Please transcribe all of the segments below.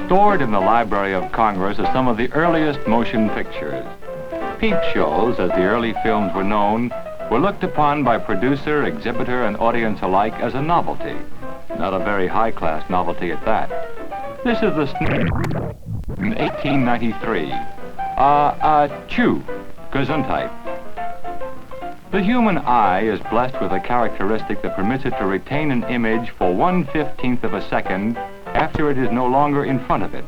Stored in the Library of Congress are some of the earliest motion pictures. Peep shows, as the early films were known, were looked upon by producer, exhibitor, and audience alike as a novelty. Not a very high-class novelty at that. This is the in 1893. Chew, Gesundheit. The human eye is blessed with a characteristic that permits it to retain an image for 1/15th of a second after it is no longer in front of it.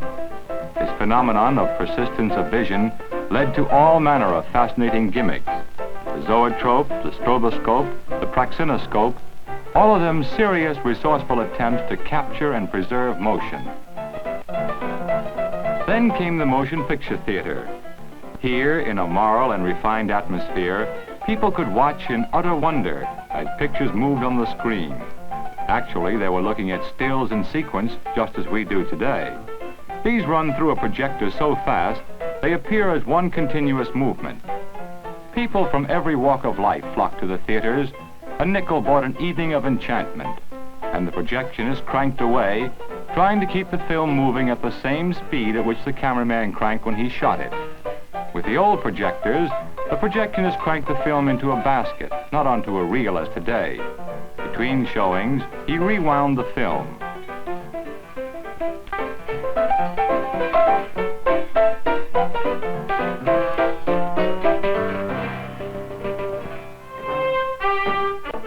This phenomenon of persistence of vision led to all manner of fascinating gimmicks. The zoetrope, the stroboscope, the praxinoscope, all of them serious, resourceful attempts to capture and preserve motion. Then came the motion picture theater. Here, in a moral and refined atmosphere, people could watch in utter wonder as pictures moved on the screen. Actually, they were looking at stills in sequence just as we do today. These run through a projector so fast, they appear as one continuous movement. People from every walk of life flock to the theaters. A nickel bought an evening of enchantment, and the projectionist cranked away, trying to keep the film moving at the same speed at which the cameraman cranked when he shot it. With the old projectors, the projectionist cranked the film into a basket, not onto a reel as today. Between showings, he rewound the film.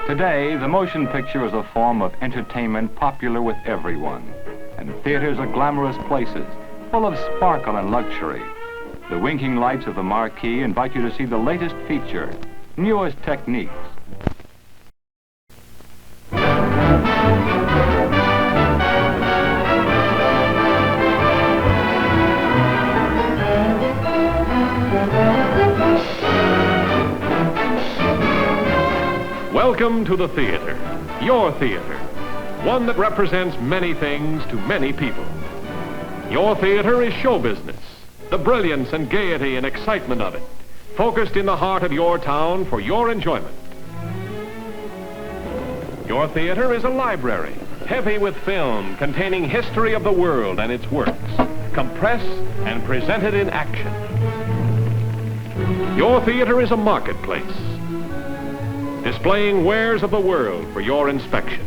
Today, the motion picture is a form of entertainment popular with everyone. And theaters are glamorous places, full of sparkle and luxury. The winking lights of the marquee invite you to see the latest feature, newest techniques. Welcome to the theater, your theater, one that represents many things to many people. Your theater is show business, the brilliance and gaiety and excitement of it, focused in the heart of your town for your enjoyment. Your theater is a library, heavy with film containing history of the world and its works, compressed and presented in action. Your theater is a marketplace, displaying wares of the world for your inspection.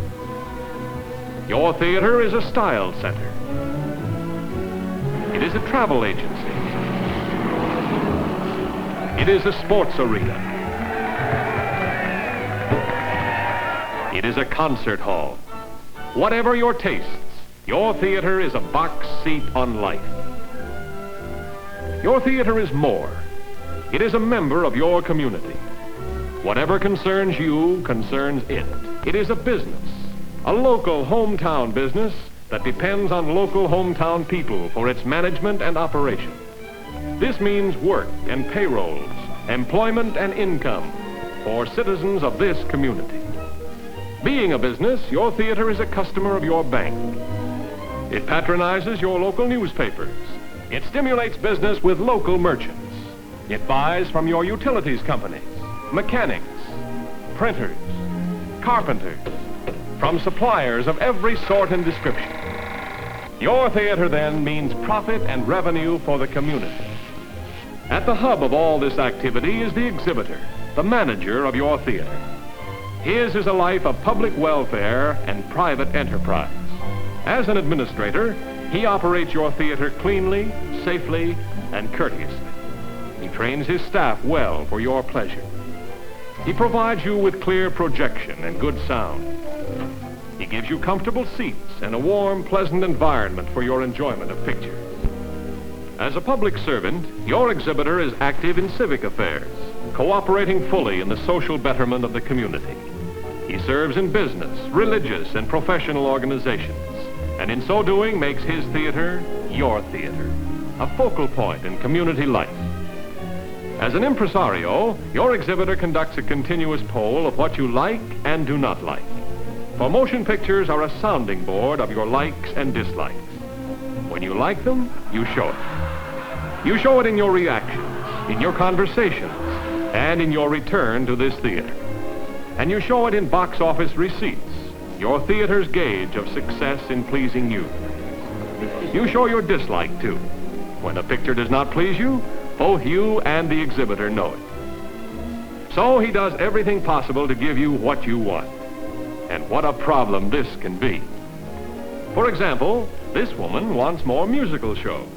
Your theater is a style center. It is a travel agency. It is a sports arena. It is a concert hall. Whatever your tastes, your theater is a box seat on life. Your theater is more. It is a member of your community. Whatever concerns you concerns it. It is a business, a local hometown business that depends on local hometown people for its management and operation. This means work and payrolls, employment and income for citizens of this community. Being a business, your theater is a customer of your bank. It patronizes your local newspapers. It stimulates business with local merchants. It buys from your utilities companies, mechanics, printers, carpenters, from suppliers of every sort and description. Your theater, then, means profit and revenue for the community. At the hub of all this activity is the exhibitor, the manager of your theater. His is a life of public welfare and private enterprise. As an administrator, he operates your theater cleanly, safely, and courteously. He trains his staff well for your pleasure. He provides you with clear projection and good sound. He gives you comfortable seats and a warm, pleasant environment for your enjoyment of pictures. As a public servant, your exhibitor is active in civic affairs, cooperating fully in the social betterment of the community. He serves in business, religious, and professional organizations, and in so doing makes his theater your theater, a focal point in community life. As an impresario, your exhibitor conducts a continuous poll of what you like and do not like. For motion pictures are a sounding board of your likes and dislikes. When you like them, you show it. You show it in your reactions, in your conversations, and in your return to this theater. And you show it in box office receipts, your theater's gauge of success in pleasing you. You show your dislike, too. When a picture does not please you, both you and the exhibitor know it. So he does everything possible to give you what you want. And what a problem this can be. For example, this woman wants more musical shows.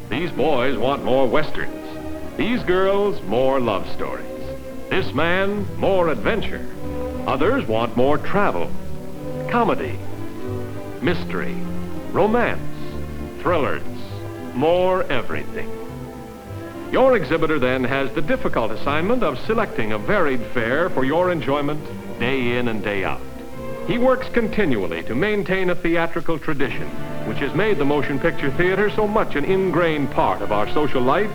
These boys want more westerns. These girls, more love stories. This man, more adventure. Others want more travel, comedy, mystery, romance, thrillers, more everything. Your exhibitor then has the difficult assignment of selecting a varied fare for your enjoyment day in and day out. He works continually to maintain a theatrical tradition, which has made the motion picture theater so much an ingrained part of our social life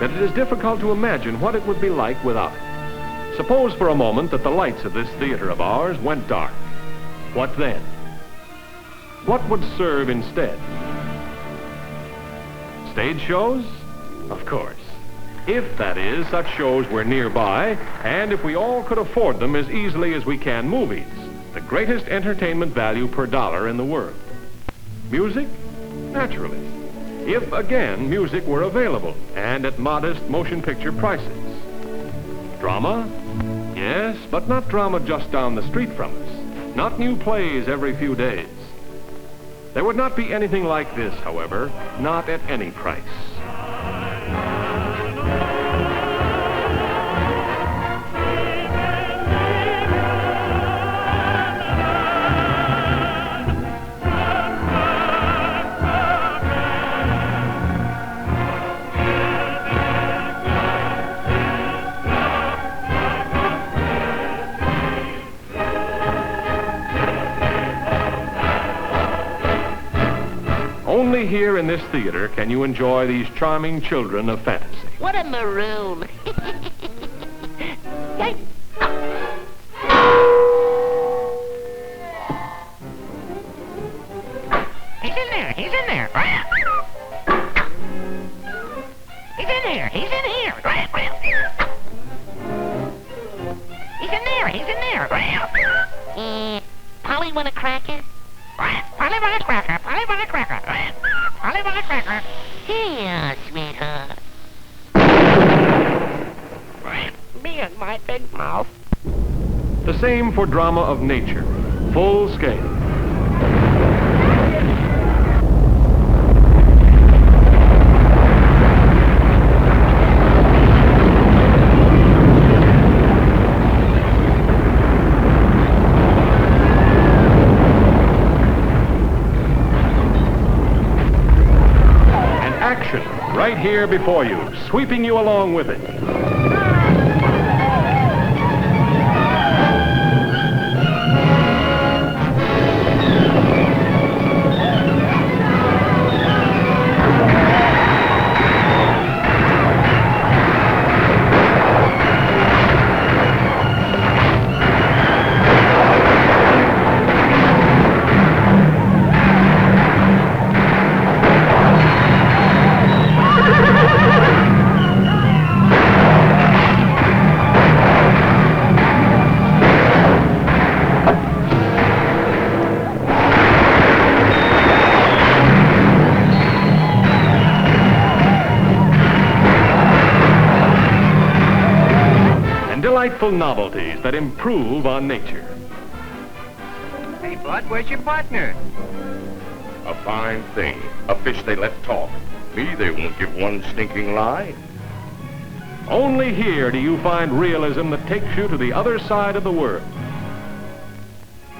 that it is difficult to imagine what it would be like without it. Suppose for a moment that the lights of this theater of ours went dark. What then? What would serve instead? Stage shows? Of course. If, that is, such shows were nearby, and if we all could afford them as easily as we can movies, the greatest entertainment value per dollar in the world. Music? Naturally. If, again, music were available and at modest motion picture prices. Drama? Yes, but not drama just down the street from us. Not new plays every few days. There would not be anything like this, however, not at any price. Only here in this theater can you enjoy these charming children of fantasy. What a maroon. Yay. He's in there. He's in there. He's in here. He's in here. He's in there. He's in there. Polly want a cracker? Polly want a cracker. Polly want a cracker. Polly want a cracker. Here, sweetheart. Me and my big mouth. The same for drama of nature, full scale. Right here before you, sweeping you along with it. Delightful novelties that improve on nature. Hey, Bud, where's your partner? A fine thing. A fish they let talk. Me, they won't give one stinking lie. Only here do you find realism that takes you to the other side of the world.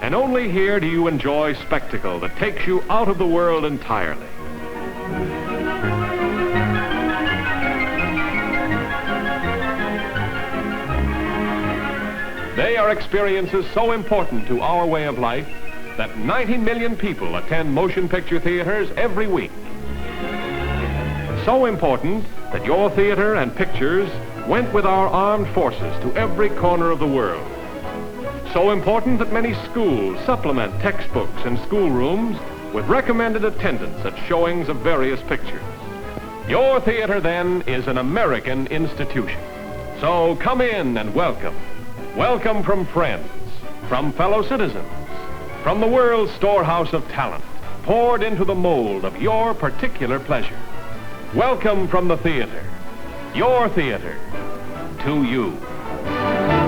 And only here do you enjoy spectacle that takes you out of the world entirely. They are experiences so important to our way of life that 90 million people attend motion picture theaters every week. So important that your theater and pictures went with our armed forces to every corner of the world. So important that many schools supplement textbooks and schoolrooms with recommended attendance at showings of various pictures. Your theater, then, is an American institution. So come in and welcome. Welcome from friends, from fellow citizens, from the world's storehouse of talent, poured into the mold of your particular pleasure. Welcome from the theater, your theater, to you.